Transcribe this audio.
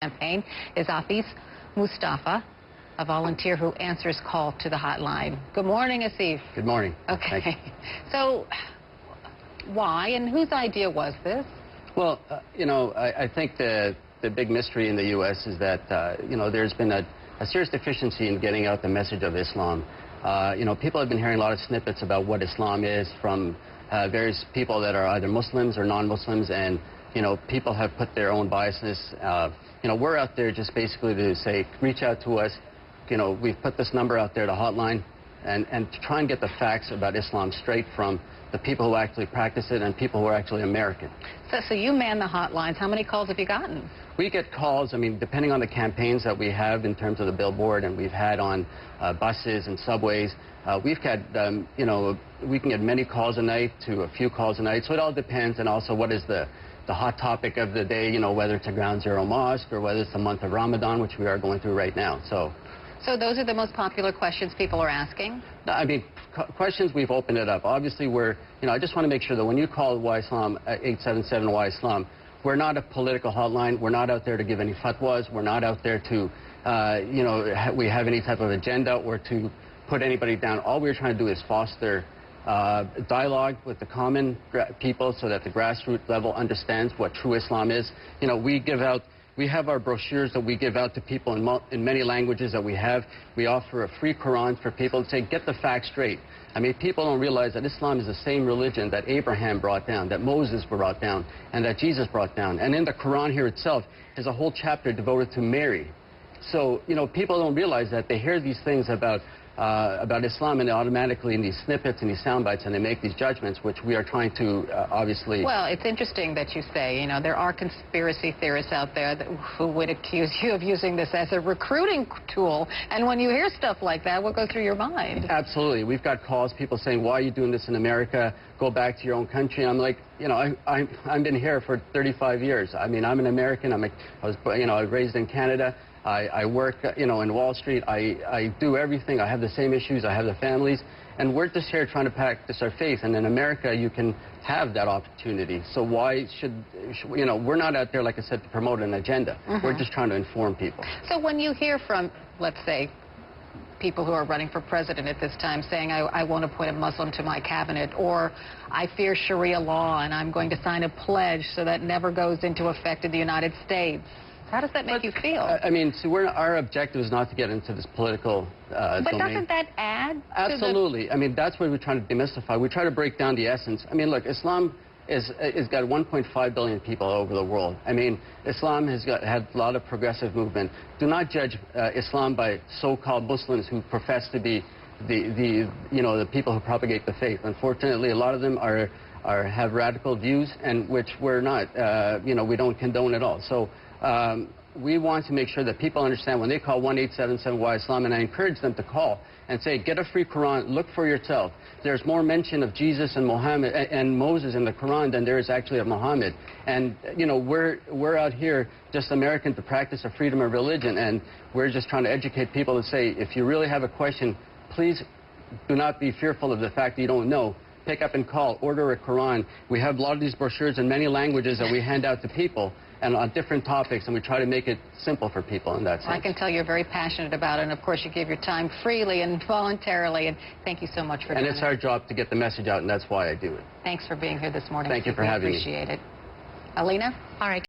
campaign is Asif Mustafa, a volunteer who answers call to the hotline. Good morning, Asif. Good morning. Okay. So, why and whose idea was this? Well, I think the big mystery in the U.S. is that, there's been a serious deficiency in getting out the message of Islam. People have been hearing a lot of snippets about what Islam is from various people that are either Muslims or non-Muslims, and people have put their own biases. We're out there just basically to say, reach out to us. We've put this number out there, the hotline, and to try and get the facts about Islam straight from the people who actually practice it and people who are actually American. So you man the hotlines. How many calls have you gotten? We get calls, depending on the campaigns that we have in terms of the billboard, and we've had on buses and subways. We've had, we can get many calls a night to a few calls a night. So it all depends, and also what is the hot topic of the day, whether it's a Ground Zero mosque or whether it's the month of Ramadan, which we are going through right now. So those are the most popular questions people are asking? Questions, we've opened it up. Obviously, I just want to make sure that when you call WhyIslam, 877WhyIslam, we're not a political hotline. We're not out there to give any fatwas. We're not out there to, we have any type of agenda or to put anybody down. All we're trying to do is foster dialogue with the common people so that the grassroots level understands what true Islam is. We have our brochures that we give out to people in many languages that we have. We offer a free Quran for people to say, get the facts straight. People don't realize that Islam is the same religion that Abraham brought down, that Moses brought down, and that Jesus brought down. And in the Quran here itself is a whole chapter devoted to Mary. So, people don't realize that. They hear these things about Islam, and automatically in these snippets and these sound bites, and they make these judgments, which we are trying to obviously... Well, it's interesting that you say, there are conspiracy theorists out there who would accuse you of using this as a recruiting tool, and when you hear stuff like that, what goes through your mind? Absolutely. We've got calls, people saying, why are you doing this in America? Go back to your own country. I'm like, I've been here for 35 years. I'm an American. I was raised in Canada. I work, in Wall Street. I do everything. I have the same issues. I have the families. And we're just here trying to practice our faith. And in America, you can have that opportunity. So why should we're not out there, like I said, to promote an agenda. We're just trying to inform people. So when you hear from, let's say, people who are running for president at this time saying, I won't appoint a Muslim to my cabinet, or I fear Sharia law and I'm going to sign a pledge so that never goes into effect in the United States, how does that make you feel? Our objective is not to get into this political But domain. Doesn't that add? Absolutely. That's what we're trying to demystify. We try to break down the essence. Look, Islam is got 1.5 billion people over the world. Islam has had a lot of progressive movement. Do not judge Islam by so-called Muslims who profess to be the people who propagate the faith. Unfortunately, a lot of them have radical views, and which we're not. We don't condone at all. So. We want to make sure that people understand when they call 1-877-WhyIslam, and I encourage them to call and say, get a free Quran, look for yourself. There's more mention of Jesus and Muhammad and Moses in the Quran than there is actually of Muhammad. And, we're out here just American to practice a freedom of religion, and we're just trying to educate people to say, if you really have a question, please do not be fearful of the fact that you don't know. Pick up and call, order a Quran. We have a lot of these brochures in many languages that we hand out to people and on different topics, and we try to make it simple for people in that sense. I can tell you're very passionate about it, and of course you give your time freely and voluntarily, and thank you so much for doing it. And it's our job to get the message out, and that's why I do it. Thanks for being here this morning. Thank you for having me. Appreciate it. Alina? All right.